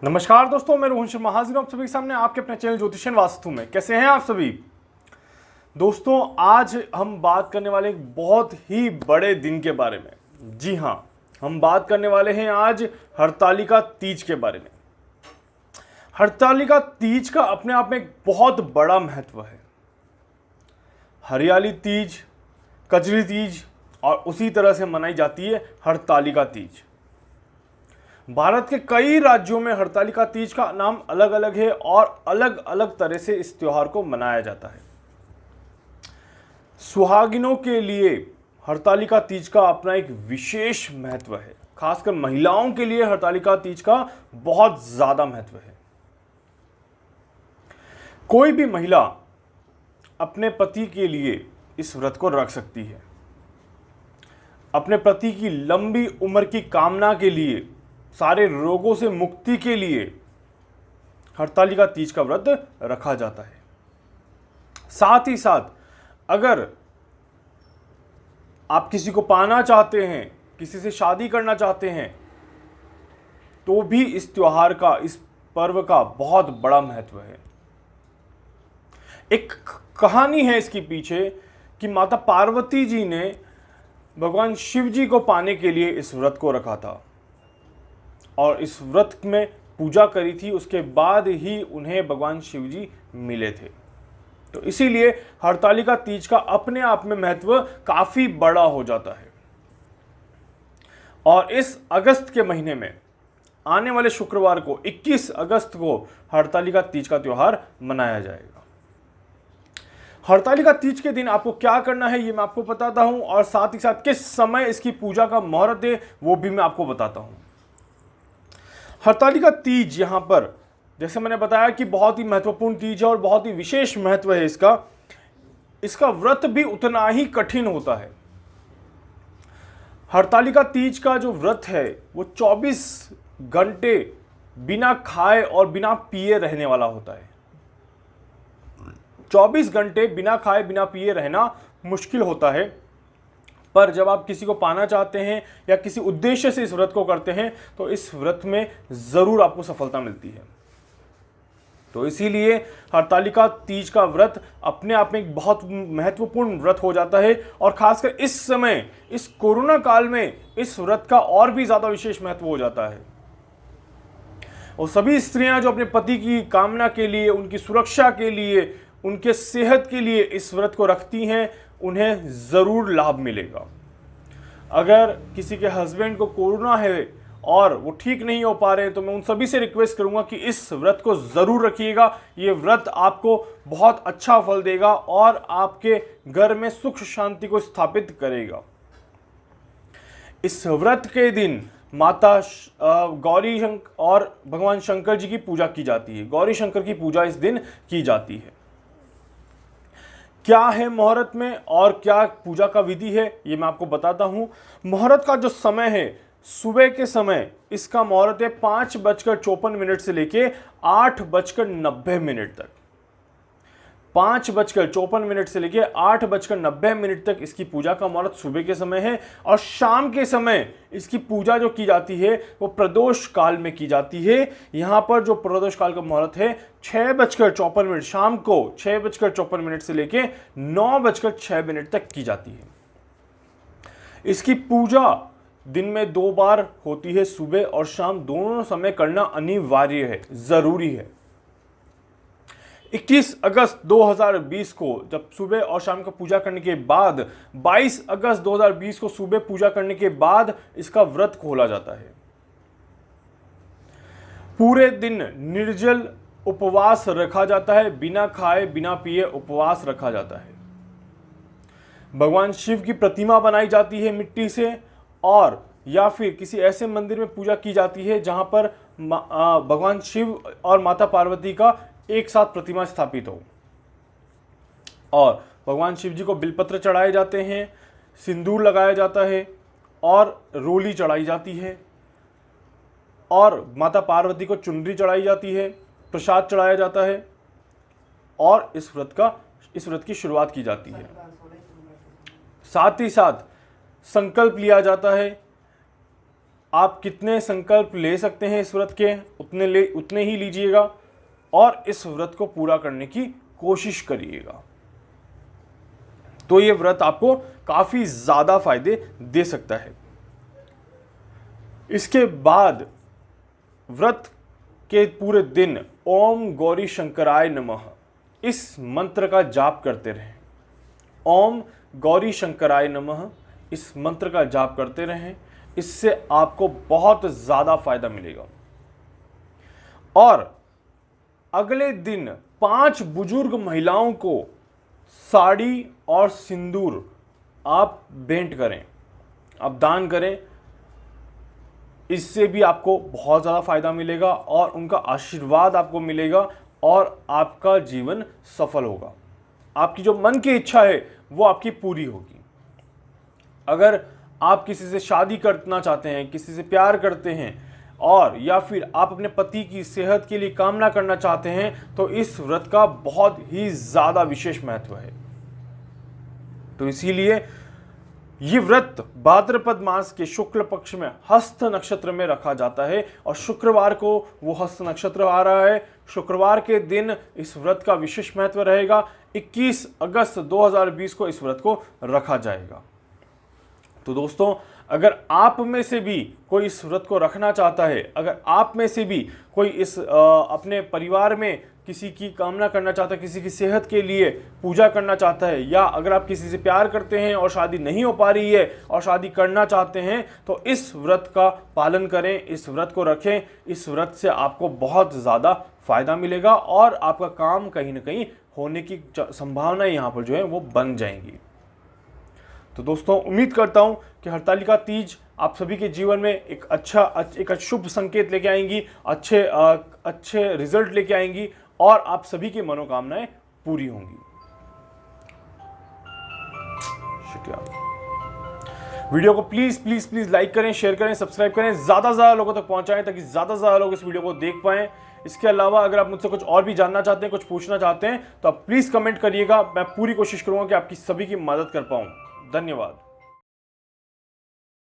नमस्कार दोस्तों, मैं रोहन शर्मा हाजिर हूं आप सभी के सामने आपके अपने चैनल ज्योतिषन वास्तु में। कैसे हैं आप सभी दोस्तों? आज हम बात करने वाले एक बहुत ही बड़े दिन के बारे में। जी हां, हम बात करने वाले हैं आज हरतालिका तीज के बारे में। हरतालिका तीज का अपने आप में एक बहुत बड़ा महत्व है। हरियाली तीज, कजरी तीज और उसी तरह से मनाई जाती है हरतालिका तीज। भारत के कई राज्यों में हरतालिका तीज का नाम अलग अलग है और अलग अलग तरह से इस त्योहार को मनाया जाता है। सुहागिनों के लिए हरतालिका तीज का अपना एक विशेष महत्व है। खासकर महिलाओं के लिए हरतालिका तीज का बहुत ज्यादा महत्व है। कोई भी महिला अपने पति के लिए इस व्रत को रख सकती है। अपने पति की लंबी उम्र की कामना के लिए, सारे रोगों से मुक्ति के लिए हरतालिका तीज का व्रत रखा जाता है। साथ ही साथ अगर आप किसी को पाना चाहते हैं, किसी से शादी करना चाहते हैं, तो भी इस त्योहार का, इस पर्व का बहुत बड़ा महत्व है। एक कहानी है इसके पीछे कि माता पार्वती जी ने भगवान शिव जी को पाने के लिए इस व्रत को रखा था और इस व्रत में पूजा करी थी। उसके बाद ही उन्हें भगवान शिव जी मिले थे। तो इसीलिए हरतालिका तीज का अपने आप में महत्व काफी बड़ा हो जाता है। और इस अगस्त के महीने में आने वाले शुक्रवार को 21 अगस्त को हरतालिका तीज का त्योहार मनाया जाएगा। हरतालिका तीज के दिन आपको क्या करना है ये मैं आपको बताता हूं, और साथ ही साथ किस समय इसकी पूजा का मुहूर्त है वो भी मैं आपको बताता हूं। हरतालिका तीज यहां पर, जैसे मैंने बताया कि बहुत ही महत्वपूर्ण तीज है और बहुत ही विशेष महत्व है इसका व्रत भी उतना ही कठिन होता है। हरतालिका तीज का जो व्रत है वो 24 घंटे बिना खाए और बिना पिए रहने वाला होता है। 24 घंटे बिना खाए बिना पिए रहना मुश्किल होता है, पर जब आप किसी को पाना चाहते हैं या किसी उद्देश्य से इस व्रत को करते हैं तो इस व्रत में जरूर आपको सफलता मिलती है। तो इसीलिए हरतालिका तीज का व्रत अपने आप में एक बहुत महत्वपूर्ण व्रत हो जाता है। और खासकर इस समय, इस कोरोना काल में इस व्रत का और भी ज्यादा विशेष महत्व हो जाता है। और सभी स्त्रियां जो अपने पति की कामना के लिए, उनकी सुरक्षा के लिए, उनके सेहत के लिए इस व्रत को रखती हैं, उन्हें जरूर लाभ मिलेगा। अगर किसी के हस्बैंड को कोरोना है और वो ठीक नहीं हो पा रहे तो मैं उन सभी से रिक्वेस्ट करूंगा कि इस व्रत को जरूर रखिएगा। ये व्रत आपको बहुत अच्छा फल देगा और आपके घर में सुख शांति को स्थापित करेगा। इस व्रत के दिन माता गौरी शंकर और भगवान शंकर जी की पूजा की जाती है। गौरी शंकर की पूजा इस दिन की जाती है। क्या है मुहूर्त में और क्या पूजा का विधि है ये मैं आपको बताता हूं। मुहूर्त का जो समय है, सुबह के समय इसका मुहूर्त है 5:54 से लेके 8:90 तक। 5:54 से लेके 8:90 तक इसकी पूजा का मुहूर्त सुबह के समय है। और शाम के समय इसकी पूजा जो की जाती है वो प्रदोष काल में की जाती है। यहां पर जो प्रदोष काल का मुहूर्त है 6:54, शाम को 6:54 से लेके 9:06 तक की जाती है। इसकी पूजा दिन में 2 बार होती है, सुबह और शाम दोनों समय करना अनिवार्य है, जरूरी है। 21 अगस्त 2020 को जब सुबह और शाम का पूजा करने के बाद, 22 अगस्त 2020 को सुबह पूजा करने के बाद इसका व्रत खोला जाता है। पूरे दिन निर्जल उपवास रखा जाता है, बिना खाए बिना पिए उपवास रखा जाता है। भगवान शिव की प्रतिमा बनाई जाती है मिट्टी से, और या फिर किसी ऐसे मंदिर में पूजा की जाती है जहां पर भगवान शिव और माता पार्वती का एक साथ प्रतिमा स्थापित हो। और भगवान शिव जी को बिलपत्र चढ़ाए जाते हैं, सिंदूर लगाया जाता है और रोली चढ़ाई जाती है, और माता पार्वती को चुनरी चढ़ाई जाती है, प्रसाद चढ़ाया जाता है, और इस व्रत की शुरुआत की जाती है। साथ ही साथ संकल्प लिया जाता है आप कितने संकल्प ले सकते हैं इस व्रत के, उतने ही लीजिएगा और इस व्रत को पूरा करने की कोशिश करिएगा। तो ये व्रत आपको काफी ज्यादा फायदे दे सकता है। इसके बाद व्रत के पूरे दिन ओम गौरी शंकराय नमः इस मंत्र का जाप करते रहें। ओम गौरी शंकराय नमः इस मंत्र का जाप करते रहें। इससे आपको बहुत ज़्यादा फायदा मिलेगा। और अगले दिन 5 बुजुर्ग महिलाओं को साड़ी और सिंदूर आप भेंट करें, आप दान करें। इससे भी आपको बहुत ज़्यादा फायदा मिलेगा और उनका आशीर्वाद आपको मिलेगा और आपका जीवन सफल होगा। आपकी जो मन की इच्छा है वो आपकी पूरी होगी। अगर आप किसी से शादी करना चाहते हैं, किसी से प्यार करते हैं और या फिर आप अपने पति की सेहत के लिए कामना करना चाहते हैं तो इस व्रत का बहुत ही ज़्यादा विशेष महत्व है। तो इसीलिए ये व्रत भाद्रपद मास के शुक्ल पक्ष में हस्त नक्षत्र में रखा जाता है और शुक्रवार को वो हस्त नक्षत्र आ रहा है। शुक्रवार के दिन इस व्रत का विशेष महत्व रहेगा। 21 अगस्त 2020 को इस व्रत को रखा जाएगा। तो दोस्तों, अगर आप में से भी कोई इस व्रत को रखना चाहता है, अगर आप में से भी कोई इस अपने परिवार में किसी की कामना करना चाहता है, किसी की सेहत के लिए पूजा करना चाहता है, या अगर आप किसी से प्यार करते हैं और शादी नहीं हो पा रही है और शादी करना चाहते हैं, तो इस व्रत का पालन करें, इस व्रत को रखें। इस व्रत से आपको बहुत ज़्यादा फायदा मिलेगा और आपका काम कहीं ना कहीं होने की संभावना यहाँ पर जो है वो बन जाएंगी। तो दोस्तों, उम्मीद करता हूं कि हरतालिका तीज आप सभी के जीवन में एक शुभ संकेत लेके आएंगी, अच्छे रिजल्ट लेके आएंगी और आप सभी की मनोकामनाएं पूरी होंगी। वीडियो को प्लीज लाइक करें, शेयर करें, सब्सक्राइब करें, ज्यादा से ज्यादा लोगों तक पहुंचाएं ताकि ज्यादा से ज्यादा लोग इस वीडियो को देख पाएं। इसके अलावा अगर आप मुझसे कुछ और भी जानना चाहते हैं, कुछ पूछना चाहते हैं, तो आप प्लीज कमेंट करिएगा। मैं पूरी कोशिश करूंगा कि आपकी सभी की मदद कर पाऊं। धन्यवाद।